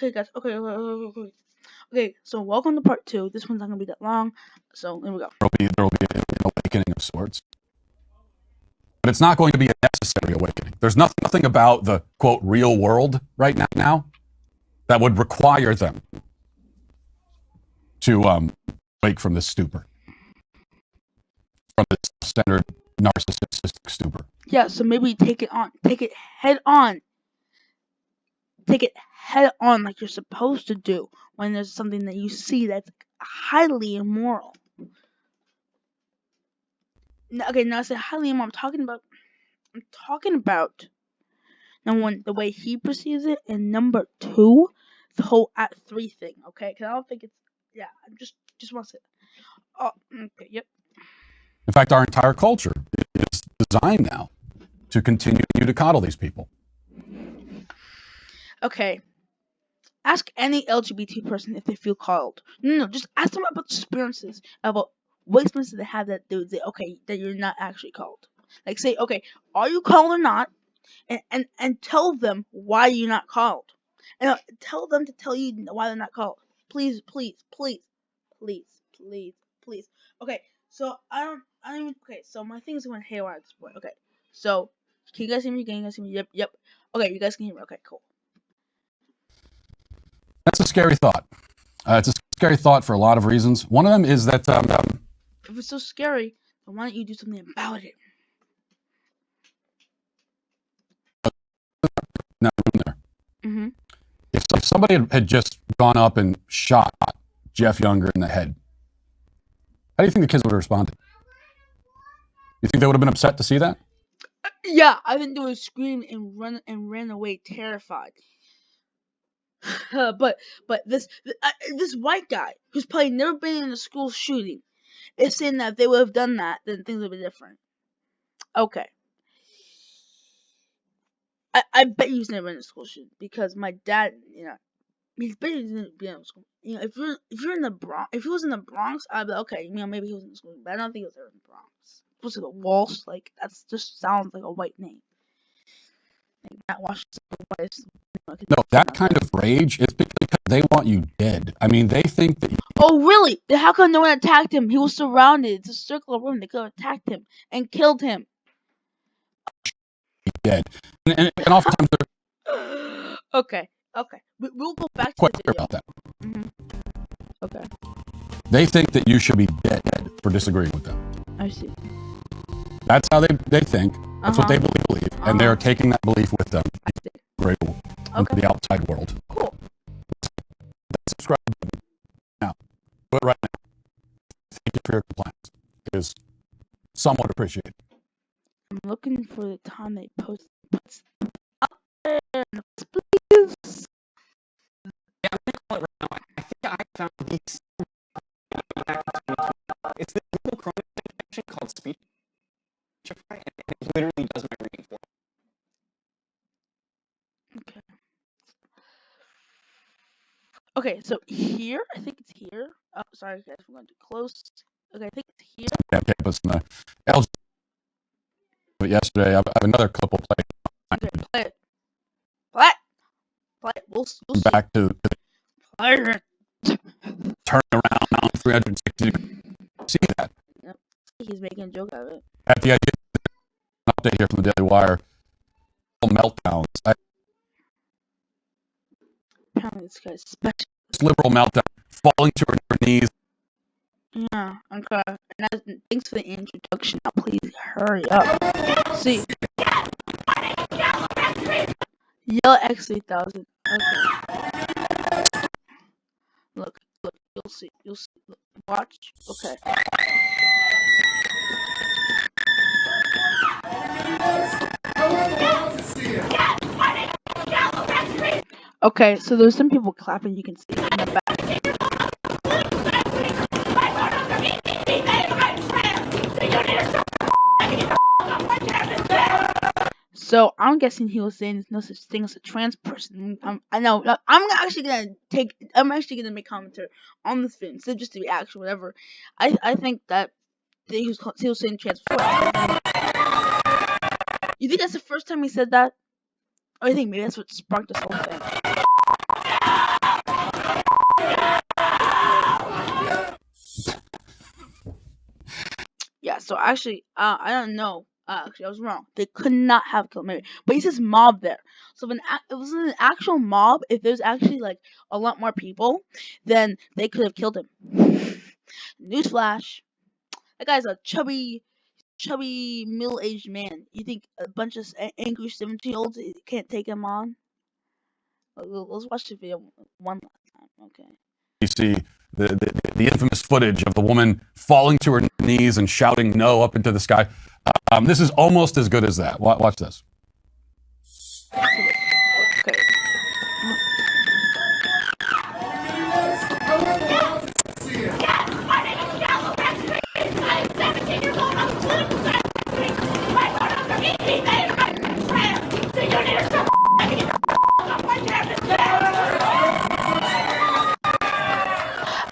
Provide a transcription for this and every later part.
Okay, guys. Okay. So welcome to part 2. This one's not gonna be that long. So here we go. There will be an awakening of sorts, but it's not going to be a necessary awakening. There's nothing about the quote real world right now that would require them to wake from this stupor, from this centered narcissistic stupor. Yeah. So maybe take it head on. Take it head on like you're supposed to do when there's something that you see that's highly immoral. Okay, now I say highly immoral. I'm talking about number one, the way he perceives it, and number two, the whole Act 3 thing. Okay, because I don't think it's I just want to say. Oh, okay, yep. In fact, our entire culture is designed now to continue to coddle these people. Okay. Ask any LGBT person if they feel coddled. No, just ask them about experiences, about what experiences they have that that you're not actually coddled. Like say, okay, are you coddled or not? And tell them why you're not coddled. And tell them to tell you why they're not coddled. Please. Okay, so I don't even. Okay, so my things went haywire at this point. Okay, so can you guys hear me? Yep. Okay, you guys can hear me. Okay, cool. That's a scary thought. It's a scary thought for a lot of reasons. One of them is that if it's so scary, then why don't you do something about it? Now, there. Mm-hmm. If somebody had just gone up and shot Jeff Younger in the head, how do you think the kids would have responded? You think they would have been upset to see that? Yeah, I think they would scream and ran away terrified. But this white guy who's probably never been in a school shooting is saying that if they would have done that, then things would be different. Okay. I bet he was never in a school shooting because my dad, he's been in a school. If you're in the Bronx, if he was in the Bronx, I'd be like, okay, maybe he was in the school, but I don't think he was ever in the Bronx. Supposed to go Walsh, like that's just sounds like a white name. Like that Walsh is No, that kind of rage is because they want you dead. I mean, they think that. Oh, really? Then how come no one attacked him? He was surrounded. It's a circle of room. They could have attacked him and killed him. Dead. And oftentimes they're. Okay. We'll go back to quite the clear video. about that. Mm-hmm. Okay. They think that you should be dead for disagreeing with them. I see. That's how they think. That's what they believe. And they are taking that belief with them into the outside world. Cool. Subscribe now. Do it right now. Thank you for your compliance. It is somewhat appreciated. I'm looking for the time they post up there. Please. Yeah, I'm gonna call it right now. I think I found these. It's the Google Chrome extension called Speechify, and it literally does my reading for me. Okay. Okay, so here, I think it's here. Oh, sorry guys, we're going too close. Okay, I think it's here. Yeah, campus in the LG. But yesterday, I have another clip we'll play. Okay, play it. Play it. We'll see. Back to Play it. Turn around now 360 degrees. See that? Yep. He's making a joke out of it. At the idea, an update here from the Daily Wire. Meltdowns. Apparently this guy's special. Liberal meltdown. Falling to her knees. Yeah, okay. And thanks for the introduction. Now please hurry up. See. Yell X3000. Okay. Look, you'll see. Look, watch. Okay. Okay, so there's some people clapping, you can see in the back. So I'm guessing he was saying there's no such thing as a trans person. I know. I'm actually gonna make commentary on this film instead of just the reaction, whatever. I think that he was saying trans before. You think that's the first time he said that? Or you think maybe that's what sparked this whole thing? So actually, I don't know. Actually, I was wrong. They could not have killed Mary, but he says mob there. So if it was an actual mob, if there's actually like a lot more people, then they could have killed him. Newsflash: that guy's a chubby middle-aged man. You think a bunch of angry 17-year-olds can't take him on? Let's watch the video one last time. Okay. You see the infamous footage of the woman falling to her knees and shouting no up into the sky. This is almost as good as that. Watch this.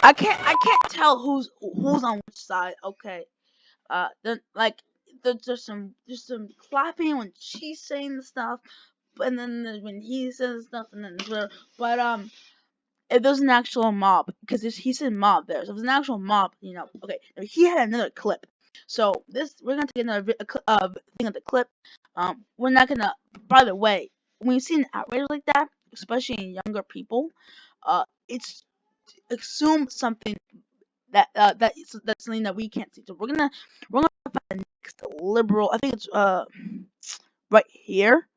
Okay. I can't tell who's on which side. Okay. Then like there's some clapping when she's saying the stuff, and then when he says stuff, and then but if there's an actual mob, because he said mob there, so if there's an actual mob, okay, he had another clip. So we're gonna take another thing of the clip. We're not gonna. By the way, when you see an outrage like that, especially in younger people, it's assume something that's something that we can't see. So we're gonna find the next liberal. I think it's right here.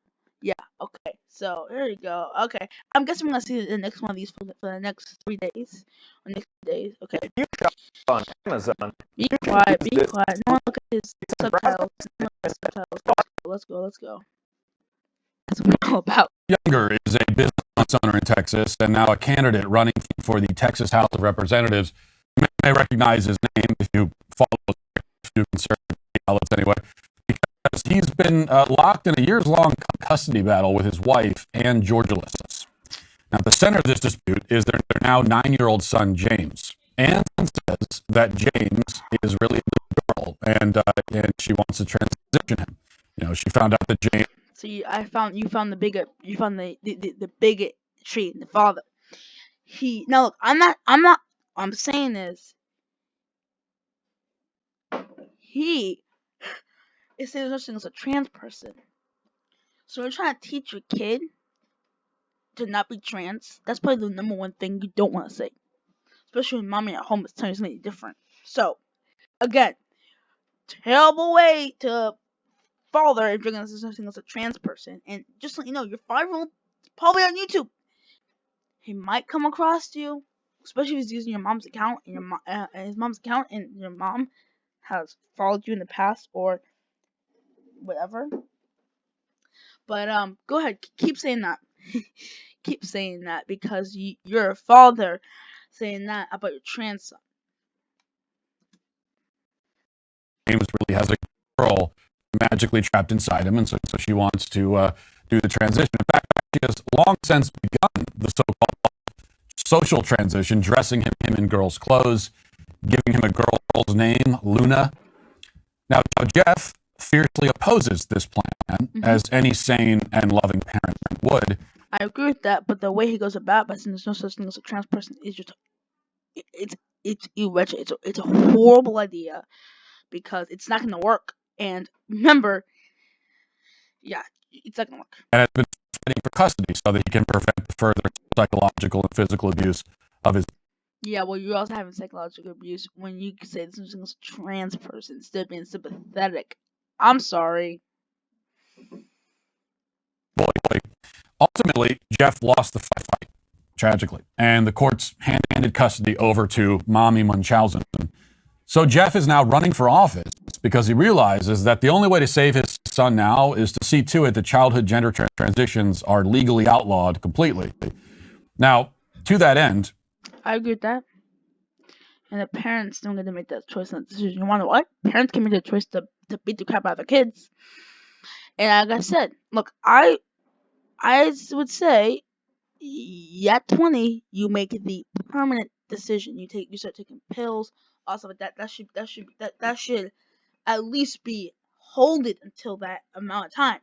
Yeah. Okay. So there you go. Okay. I'm guessing we're gonna see the next one of these for the next 3 days or next days. Okay. You shop on Amazon. Be quiet. Be quiet. No one look at his subtitles. No one look at his subtitles. Let's go. Let's go. That's what we're all about. Younger is a business owner in Texas and now a candidate running for the Texas House of Representatives. You may recognize his name if you follow a few conservative outlets anyway, because he's been locked in a years-long custody battle with his wife and Georgia lists. Now, at the center of this dispute is their now 9-year-old son, James. Ann says that James is really a girl, and she wants to transition him. She found out that James. So you found the bigot. You found the bigotry in the father. Now look. I'm not. What I'm saying is he is saying there's such thing as a trans person. So you're trying to teach your kid to not be trans. That's probably the number one thing you don't want to say, especially when mommy at home is telling you something different. So again, terrible way to father if you're gonna say something as a trans person. And just so you know, your 5-year-old is probably on YouTube. He might come across you, especially if he's using your mom's account and his mom's account, and your mom has followed you in the past or whatever. But go ahead, keep saying that. Keep saying that because you're a father saying that about your trans son. James really has a girl magically trapped inside him, and so she wants to do the transition. In fact, she has long since begun the so-called social transition, dressing him in girls' clothes, giving him a girl's name, Luna. Now, Jeff fiercely opposes this plan, as any sane and loving parent would. I agree with that, but the way he goes about by saying there's no such thing as a trans person is just it's irrational. It's a horrible idea because it's not going to work. And remember, yeah, it's not going to work. And has been fighting for custody so that he can prevent further psychological and physical abuse of his. Yeah, well, you're also having psychological abuse when you say this is a trans person instead of being sympathetic. I'm sorry. Boy. Ultimately, Jeff lost the fight, tragically, and the courts handed custody over to Mommy Munchausen. So Jeff is now running for office because he realizes that the only way to save his son now is to see to it that childhood gender transitions are legally outlawed completely. Now, to that end, I agree with that. And the parents don't get to make that choice and that decision. You want to what? Parents can make the choice to beat the crap out of their kids. And like I said, look, I would say, at 20, you make the permanent decision. You start taking pills, also like that. That should at least be holded until that amount of time,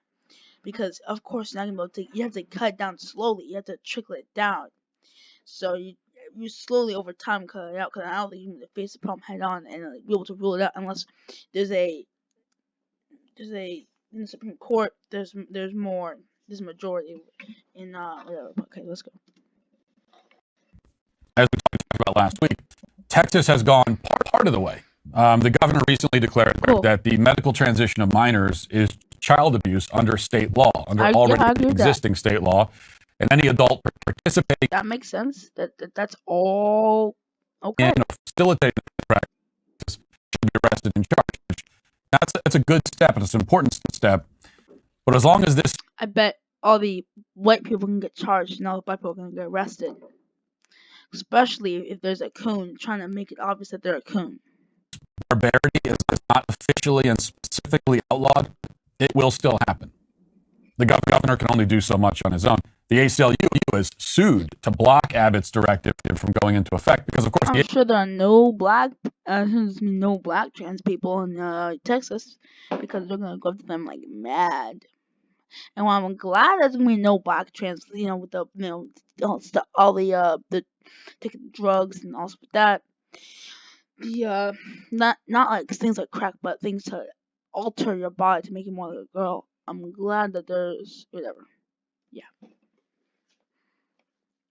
because of course you're not gonna be able to. You have to cut it down slowly. You have to trickle it down. So you slowly over time cut it out, because I don't think you need to face the problem head on and be able to rule it out unless there's a in the Supreme Court there's a majority in whatever. Okay, let's go. As we talked about last week, Texas has gone part of the way. The governor recently declared that the medical transition of minors is child abuse under state law, under already existing state law, and any adult participating. That makes sense. That's all okay. And facilitating the practice should be arrested and charged. That's a good step, and it's an important step. But as long as this, I bet all the white people can get charged, and all the black people can get arrested. Especially if there's a coon trying to make it obvious that they're a coon. Barbarity is not officially and specifically outlawed, it will still happen. The governor can only do so much on his own. The ACLU is sued to block Abbott's directive from going into effect because, of course, I'm sure there are no black trans people in Texas, because they're gonna go to them like mad. And while I'm glad there's gonna be no black trans, with the all the taking drugs and also with that, the not like things like crack, but things to alter your body to make you more like a girl. I'm glad that there's whatever. Yeah.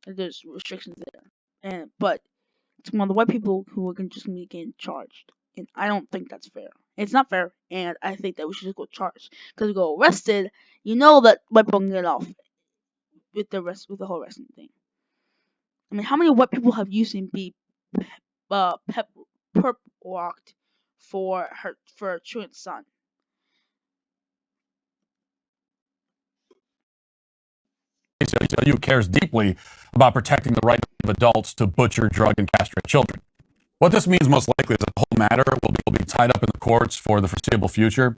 There's restrictions there. But it's one of the white people who are just gonna be getting charged. And I don't think that's fair. It's not fair, and I think that we should just go charged. Because we go arrested, that white people can get off with the whole arresting thing. I mean, how many white people have you seen be perp walked for a truant son? ACLU cares deeply about protecting the right of adults to butcher, drug, and castrate children. What this means most likely is that the whole matter will be tied up in the courts for the foreseeable future.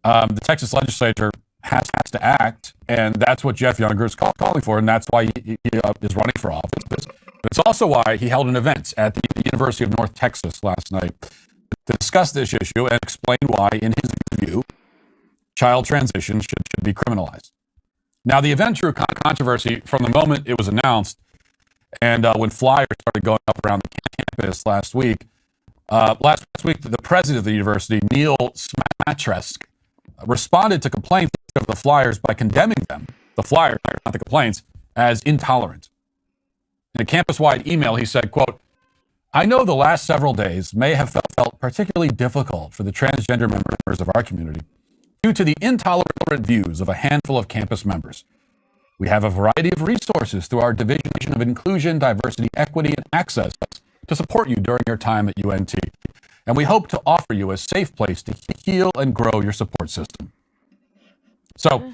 The Texas legislature has to act, and that's what Jeff Younger is calling for, and that's why he is running for office. It's also why he held an event at the University of North Texas last night to discuss this issue and explain why, in his view, child transition should be criminalized. Now, the event drew controversy from the moment it was announced, and when flyers started going up around the campus last week. Last week, the president of the university, Neil Smatresk, responded to complaints of the flyers by condemning them, the flyers, not the complaints, as intolerant. In a campus-wide email, he said, quote, "I know the last several days may have felt particularly difficult for the transgender members of our community due to the intolerant views of a handful of campus members. We have a variety of resources through our Division of Inclusion, Diversity, Equity, and Access to support you during your time at UNT. And we hope to offer you a safe place to heal and grow your support system." So,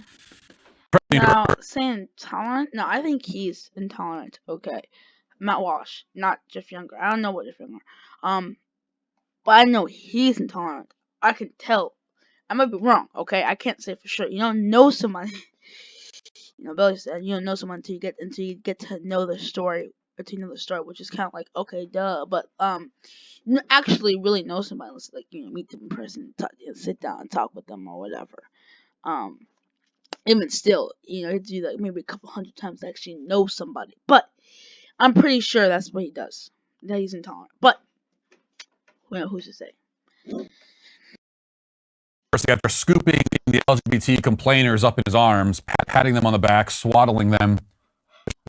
now, saying intolerant? No, I think he's intolerant. Okay. Matt Walsh, not Jeff Younger. I don't know what Jeff Younger. But I know he's intolerant. I can tell. I might be wrong, okay? I can't say for sure. You don't know somebody. Billy said you don't know someone until you get to know the story, which is kind of like, okay, duh. But you actually really know somebody unless meet them in person, sit down and talk with them or whatever. Even still, he'd do like maybe a couple hundred times to actually know somebody. But I'm pretty sure that's what he does. That he's intolerant. But who's to say? After scooping the LGBT complainers up in his arms, patting them on the back, swaddling them,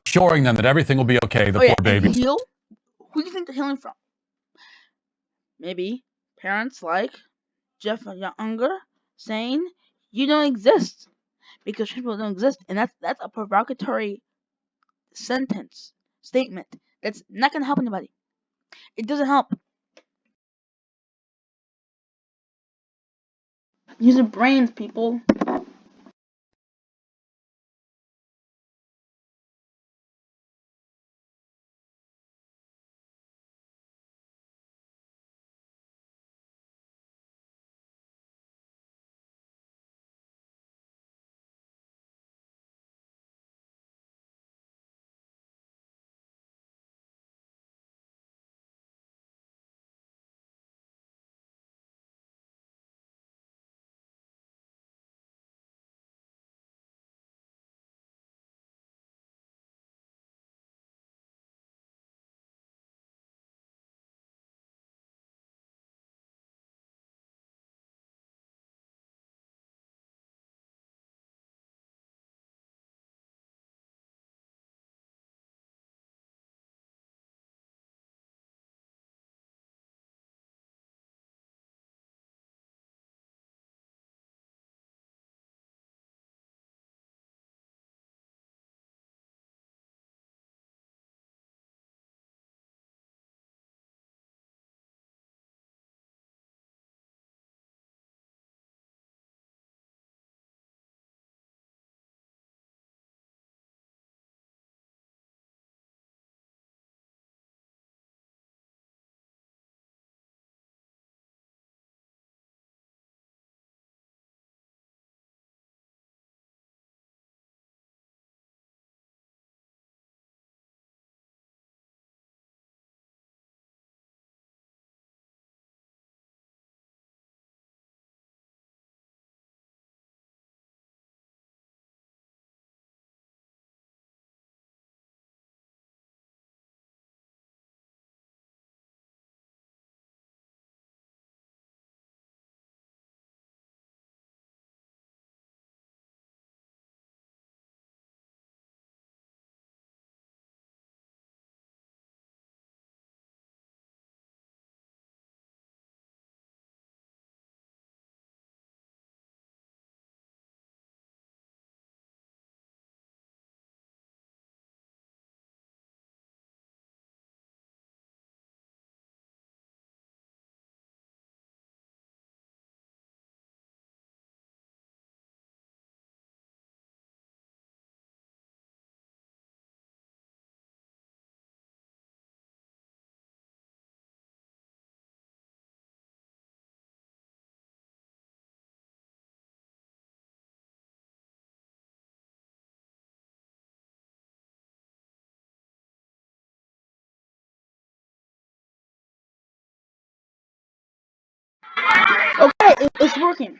assuring them that everything will be okay, the poor babies. Heal? Who do you think they're healing from? Maybe parents like Jeff Younger saying you don't exist because people don't exist, and that's a provocatory statement that's not gonna help anybody. It doesn't help. Use your brains, people. It's working.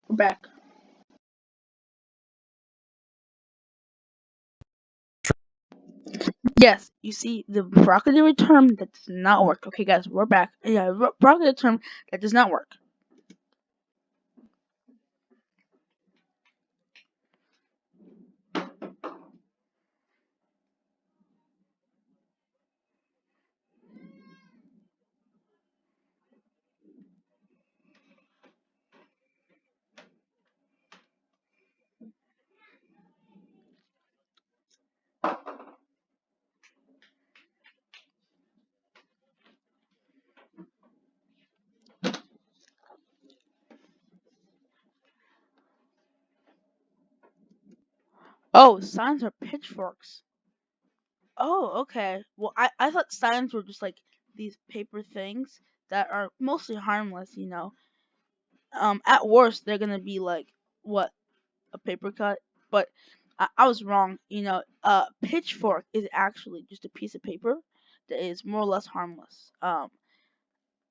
We're back. Yes, you see, the derogatory term that does not work. Okay, guys, we're back. Yeah, derogatory term that does not work. Oh, signs are pitchforks. Oh, okay. Well, I thought signs were just like these paper things that are mostly harmless, you know. At worst, they're gonna be like, what, a paper cut? But I was wrong, you know. Pitchfork is actually just a piece of paper that is more or less harmless. I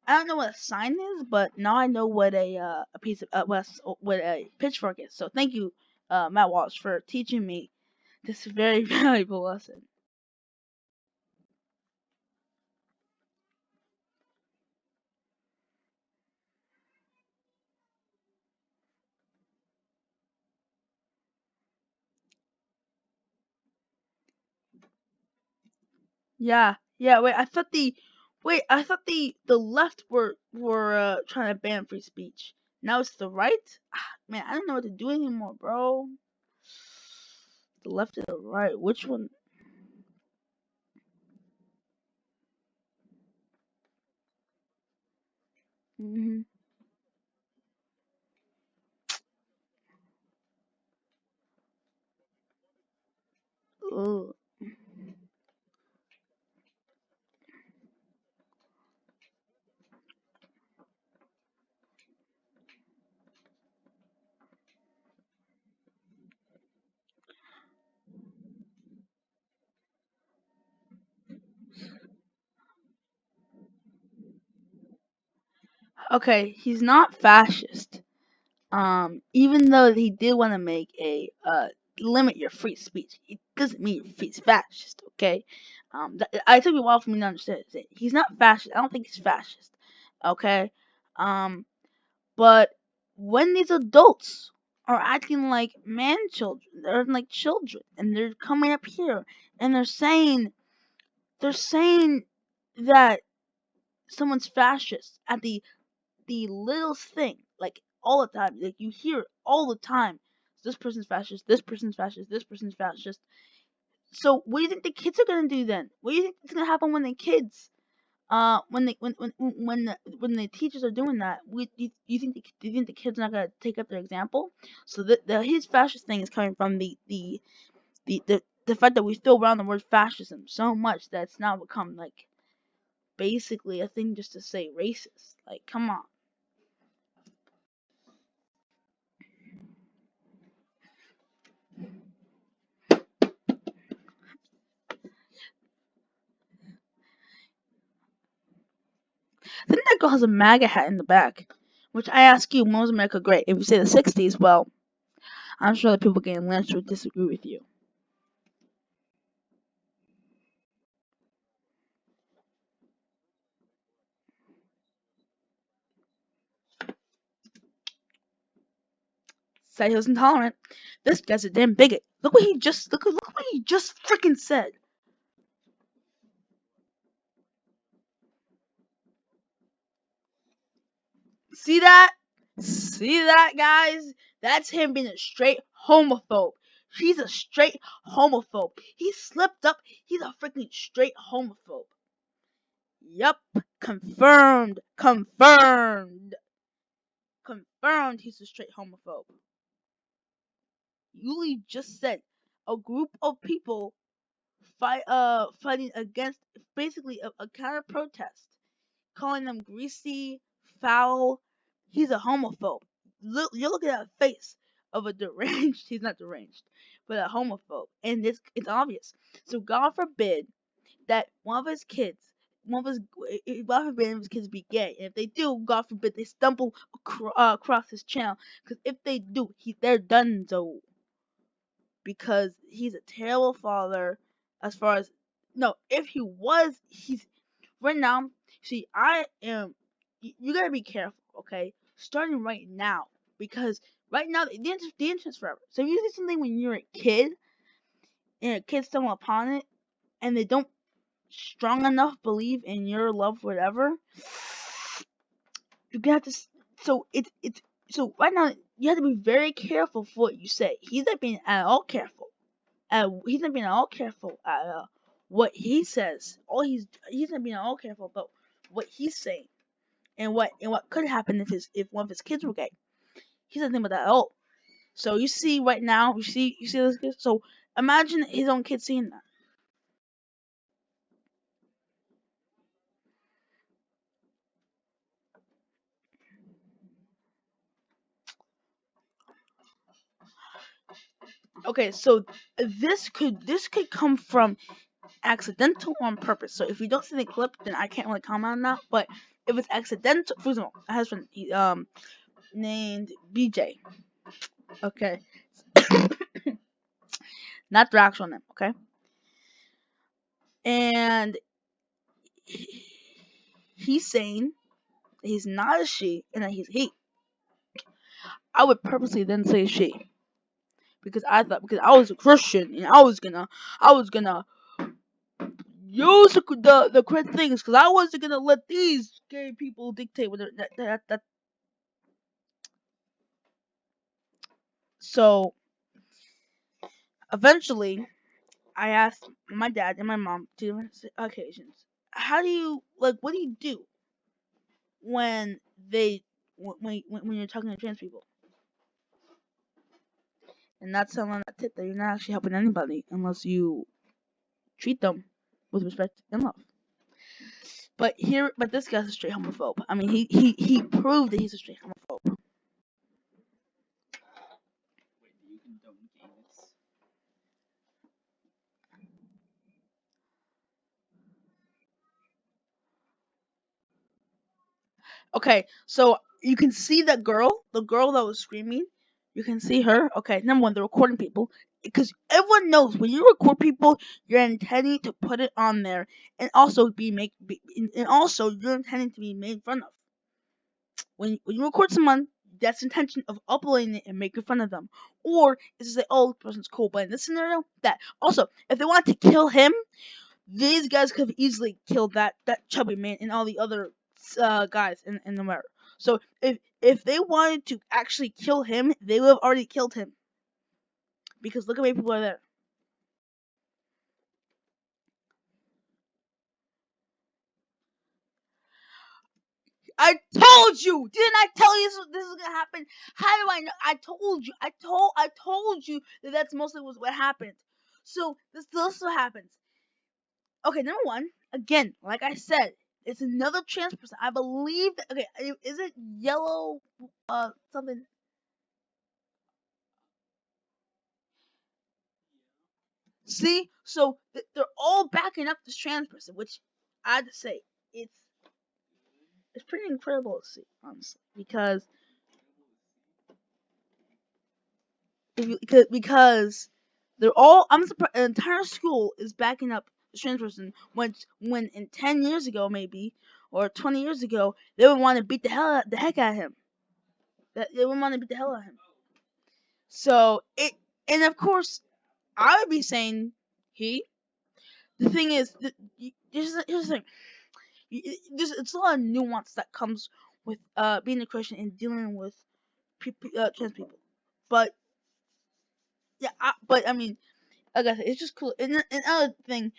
don't know what a sign is, but now I know what a piece of what a pitchfork is. So thank you, Matt Walsh, for teaching me this very valuable lesson. Yeah, yeah. I thought the left were trying to ban free speech. Now it's the right. Man, I don't know what to do anymore, bro. The left and the right. Which one? Hmm. Ugh. Okay, he's not fascist. Even though he did want to make a limit your free speech, it doesn't mean he's fascist. Okay, I took a while for me to understand it. He's not fascist. I don't think he's fascist. Okay, um, but when these adults are acting like man children, they're like children, and they're coming up here and they're saying that someone's fascist at the littlest thing, like all the time. Like you hear it all the time. This person's fascist. This person's fascist. This person's fascist. So what do you think the kids are gonna do then? What do you think is gonna happen when the kids, when the teachers are doing that? Do you think the kids are not gonna take up their example? So his fascist thing is coming from the fact that we throw around the word fascism so much that it's now become like basically a thing just to say racist. Like, come on. I think that girl has a MAGA hat in the back. Which I ask you, when was America great? If you say the 60s, well, I'm sure the people getting lynched would disagree with you. Said he was intolerant. This guy's a damn bigot. Look what he just freaking said. See that? See that, guys? That's him being a straight homophobe. He's a straight homophobe. He slipped up. He's a freaking straight homophobe. Yup, confirmed, confirmed, confirmed. He's a straight homophobe. Yuli just said a group of people fighting against basically a counter protest, calling them greasy, foul. He's a homophobe. You're looking at a face of a deranged. He's not deranged, but a homophobe, and it's obvious. So God forbid that one of his kids, God forbid his kids be gay, and if they do, God forbid they stumble across his channel, because if they do, they're done so. Because he's a terrible father, as far as no, if he was, he's right now. See, I am. You gotta be careful, okay? Starting right now, because right now the internet's forever. So if you see something when you're a kid, and a kid stumble upon it, and they don't strong enough believe in your love, whatever, you have to. So it's so right now you have to be very careful for what you say. He's not being at all careful. He's not being at all careful at what he says. He's not being at all careful about what he's saying and what could happen if one of his kids were gay. He's not thinking about that at all. So you see right now, you see this kid. So imagine his own kid seeing that. Okay, so this could come from accidental or on purpose. So if you don't see the clip, then I can't really comment on that. But if it's accidental, for example, I have a friend named BJ. Okay, not the actual name. Okay, and he's saying that he's not a she and that he's he. I would purposely then say she because because I was a Christian and I was gonna use the correct things because I wasn't gonna let these gay people dictate what that. So eventually, I asked my dad and my mom two different occasions, how do you what do you do when they when you're talking to trans people? And that's telling that tip that you're not actually helping anybody unless you treat them with respect and love. But this guy's a straight homophobe. I mean, he proved that he's a straight homophobe. Okay, so you can see that girl, the girl that was screaming. You can see her. Okay, number one, they're recording people because everyone knows when you record people, you're intending to put it on there, and also and also you're intending to be made fun of. When you record someone, that's the intention of uploading it and making fun of them, or is to say, oh, this person's cool. But in this scenario, that also, if they want to kill him, these guys could have easily killed that chubby man and all the other guys in the mirror. So if they wanted to actually kill him, they would have already killed him. Because look how many people are there. I told you! Didn't I tell you this is gonna happen? How do I know? I told you. I told you that that's mostly what happened. So this is what happens. Okay, number one, again, like I said, it's another trans person. I believe that, okay, is it yellow something? See? So they're all backing up this trans person, which I have to say, it's pretty incredible to see, honestly, because they're all. I'm surprised the entire school is backing up the trans person when in 10 years ago maybe or 20 years ago they would want to beat the heck out of him. That they would want to beat the hell out of him. So and of course I would be saying he. The thing is, here's the thing. It's a lot of nuance that comes with being a Christian and dealing with trans people. But yeah, but I mean, like I said, it's just cool. And another thing,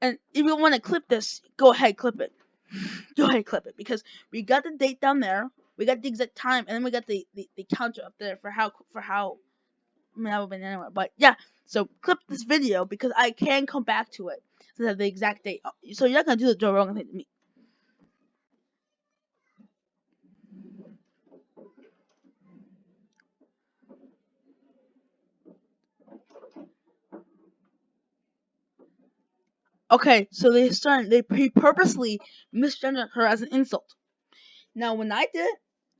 and if you want to clip this, go ahead, clip it. Go ahead, clip it because we got the date down there, we got the exact time, and then we got the counter up there for how. I mean, that would have been anyway, but yeah. So clip this video because I can come back to it to have the exact date. So you're not gonna do the Joe Rogan thing to me. Okay, so they purposely misgendered her as an insult. Now, when I did it,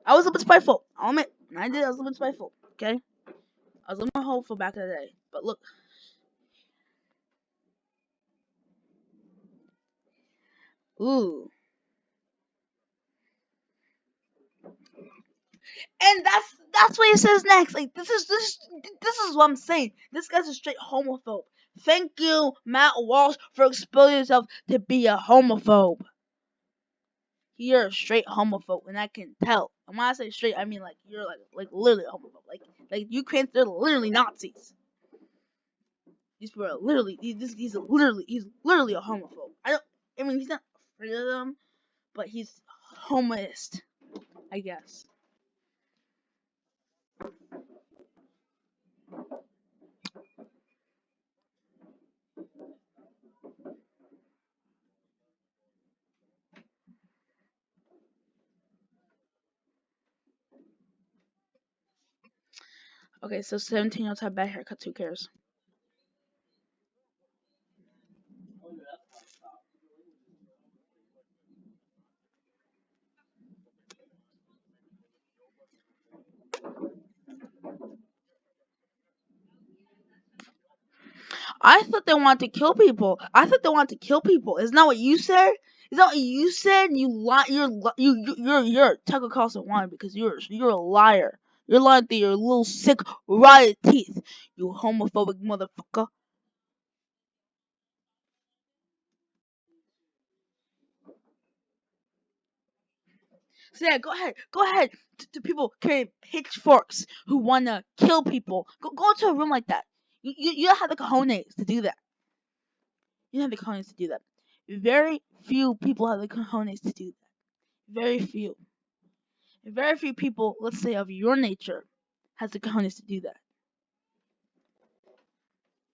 I was a bit spiteful. I'll admit, when I did it, I was a bit spiteful. Okay, I was a little more hopeful back in the day. But look, ooh, and that's what he says next. Like this is what I'm saying. This guy's a straight homophobe. Thank you, Matt Walsh, for exposing yourself to be a homophobe. You're a straight homophobe, and I can tell. And when I say straight, I mean like you're like literally a homophobe. Like Ukrainians, they're literally Nazis. These people are literally he's literally a homophobe. I mean he's not afraid of them, but he's homoist, I guess. Okay, so 17-year-olds have bad haircuts. Who cares? I thought they wanted to kill people. I thought they wanted to kill people. Isn't that what you said? Is that what you said? You lie. You're Tucker Carlson lying because you're a liar. You're lying through your little sick rotted teeth. You homophobic motherfucker. So yeah, go ahead. To people carrying pitchforks who wanna kill people, go into a room like that. You don't have the cojones to do that. You don't have the cojones to do that. Very few people have the cojones to do that. Very few. Very few people, let's say of your nature, has the cojones to do that.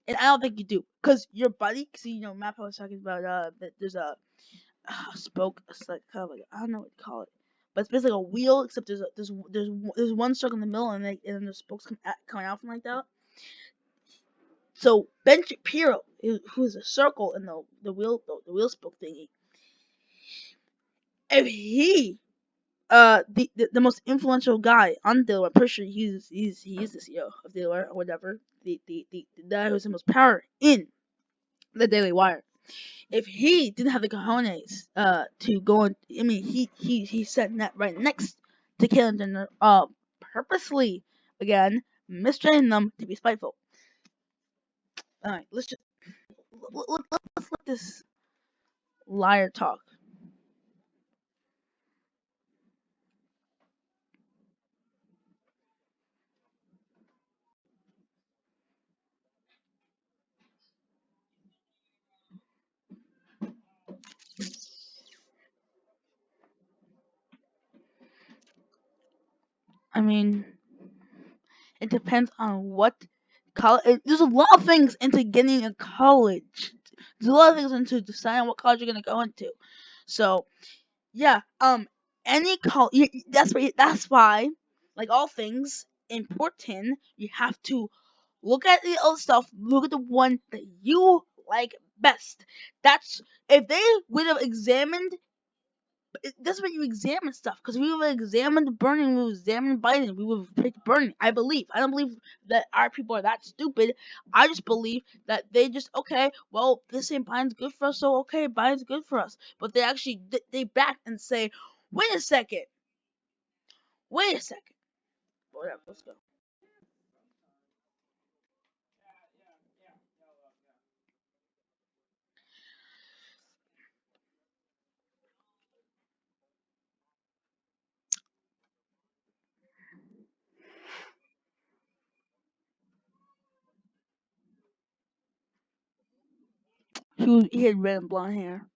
And I don't think you do, cause your buddy. See, Mappa was talking about that there's a spoke. It's like kind of like I don't know what to call it, but it's basically like a wheel, except there's one circle in the middle, and the spokes coming out from like that. So Ben Shapiro, who is a circle in the wheel spoke thingy, if he the most influential guy on Delaware, I'm pretty sure he is the CEO of Delaware or whatever, the guy who has the most power in the Daily Wire. If he didn't have the cojones to go and I mean he said that right next to Caitlyn Jenner purposely again mistraining them to be spiteful. Alright, let's let this liar talk. I mean, it depends on what college. There's a lot of things into getting a college. There's a lot of things into deciding what college you're gonna go into. So yeah, any college. That's why, like all things important, you have to look at the other stuff. Look at the one that you like best. That's if they would have examined that's when you examine stuff. Because we would have examined Bernie, we would have examined Biden, we would have picked Bernie. I believe. I don't believe that our people are that stupid. I just believe that they just well, this ain't Biden's good for us, so okay, Biden's good for us. But they actually they back and say, wait a second, wait a second. Whatever, let's go. He had red and blonde hair.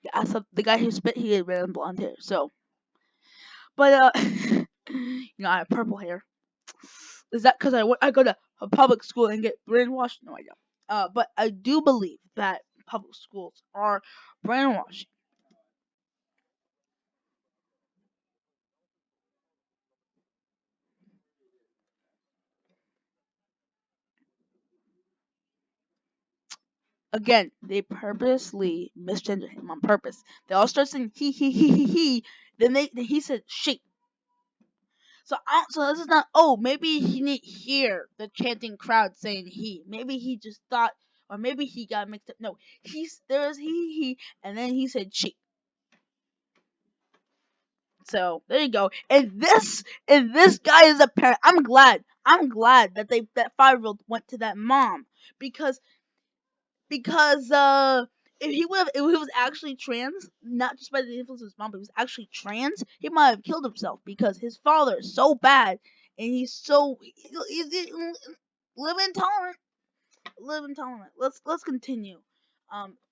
Yeah, the guy who spit, he had red and blonde hair. So, but I have purple hair. Is that because I go to a public school and get brainwashed? No, I don't. But I do believe that public schools are brainwashing. Again, they purposely misgender him on purpose. They all start saying he. Then he said she. So this is not. Oh, maybe he didn't hear the chanting crowd saying he. Maybe he just thought, or maybe he got mixed up. No, there was he, and then he said she. So there you go. And this guy is a parent. I'm glad. I'm glad that that 5-year-old went to that mom because because if he was actually trans, not just by the influence of his mom, but he was actually trans, he might have killed himself because his father is so bad and he's live intolerant. Live intolerant. Let's continue.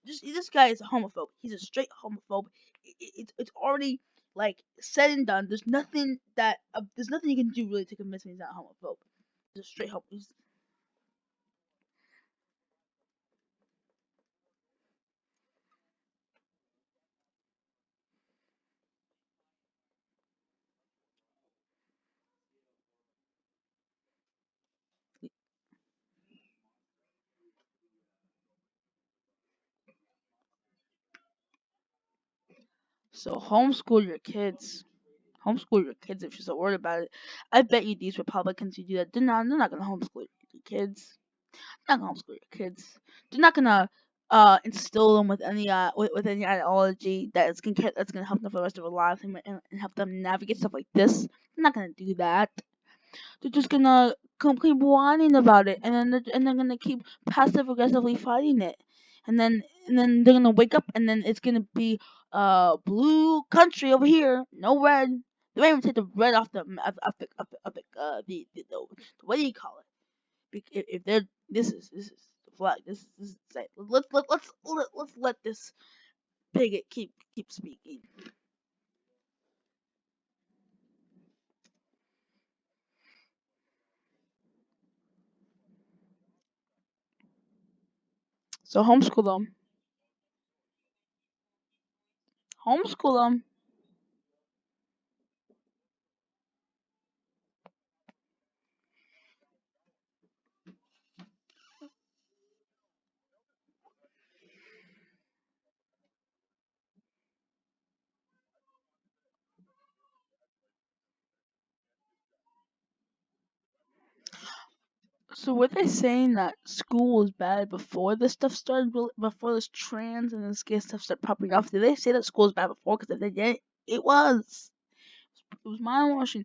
Just this guy is a homophobe. He's a straight homophobe. It's already like said and done. There's nothing you can do really to convince me he's not a homophobe. He's a straight homophobe. So homeschool your kids. Homeschool your kids if you're so worried about it. I bet you these Republicans who do that, they're not gonna homeschool your kids. They're not gonna homeschool your kids. They're not gonna instill them with any any ideology that's gonna help them for the rest of their lives and help them navigate stuff like this. They're not gonna do that. They're just gonna keep whining about it, and then they're gonna keep passive aggressively fighting it, and then they're gonna wake up, and then it's gonna be blue country over here, no red. They might even take the red off the what do you call it? If they're this is the flag. This is insane. Let's let this bigot keep speaking. So homeschool them. So were they saying that school was bad before this stuff started? Before this trans and this gay stuff started popping off? Did they say that school was bad before? Because if they didn't, it was. It was mind washing.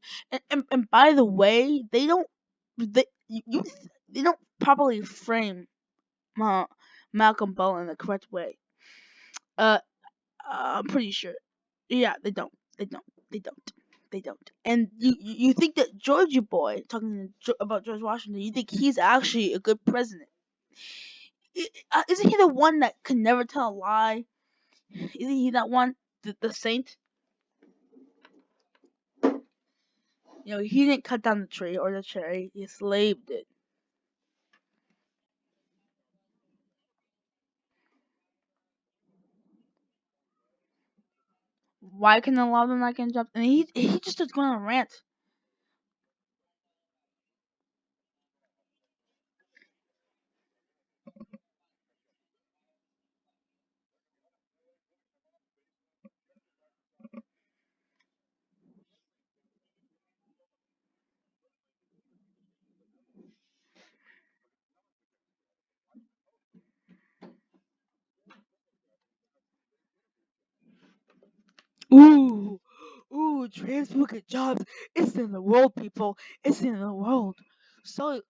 And by the way, they don't they don't properly frame uh, Malcolm Bell in the correct way. Uh, I'm pretty sure. Yeah, they don't. They don't. They don't. They don't. And you think that Georgia boy about George Washington? You think he's actually a good president? Isn't he the one that can never tell a lie? Isn't he that one, the saint? He didn't cut down the tree or the cherry. He slaved it. Why can a lot of them not get jobs? And he just starts going on a rant. Ooh, ooh, trans people get jobs. It's in the world, people. It's in the world. Sell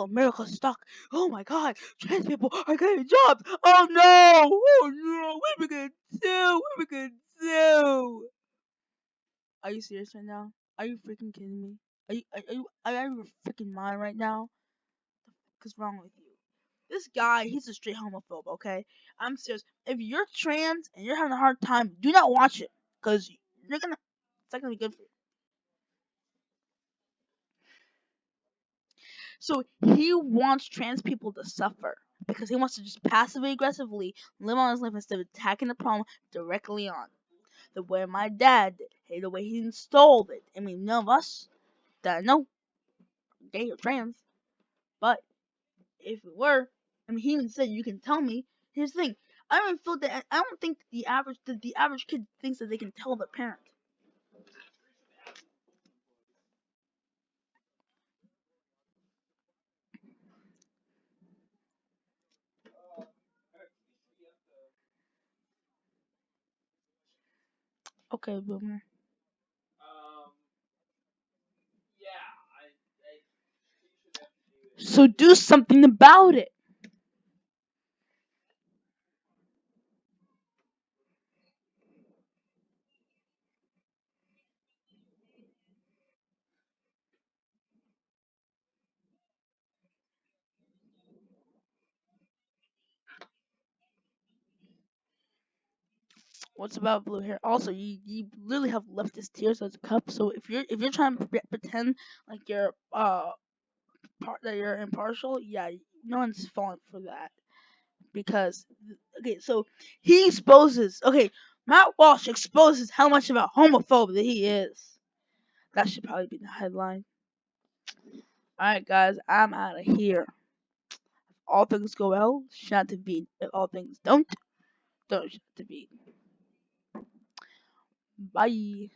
America stock. Oh my God, trans people are getting jobs. Oh no, oh no, what are we gonna do? What are we gonna do? Are you serious right now? Are you freaking kidding me? Are you out of your freaking mind right now? What's wrong with you? This guy, he's a straight homophobe. Okay, I'm serious. If you're trans and you're having a hard time, do not watch it, cause you're gonna. It's not gonna be good for you. So he wants trans people to suffer because he wants to just passively aggressively live on his life instead of attacking the problem directly on. The way my dad did, hey, the way he installed it. I mean, none of us that I know gay or trans, but if we were, I mean, he even said you can tell me. Here's the thing: I don't feel that. I don't think the average kid thinks that they can tell their parent. Okay, boomer. So do something about it. What's about blue hair? Also, you literally have leftist tears as a cup. So if you're trying to pretend like you're that you're impartial, yeah, no one's falling for that because okay, so he exposes. Okay, Matt Walsh exposes how much of a homophobe that he is. That should probably be the headline. All right, guys, I'm out of here. If all things go well, shout to beat. If all things don't shout to beat. Bye.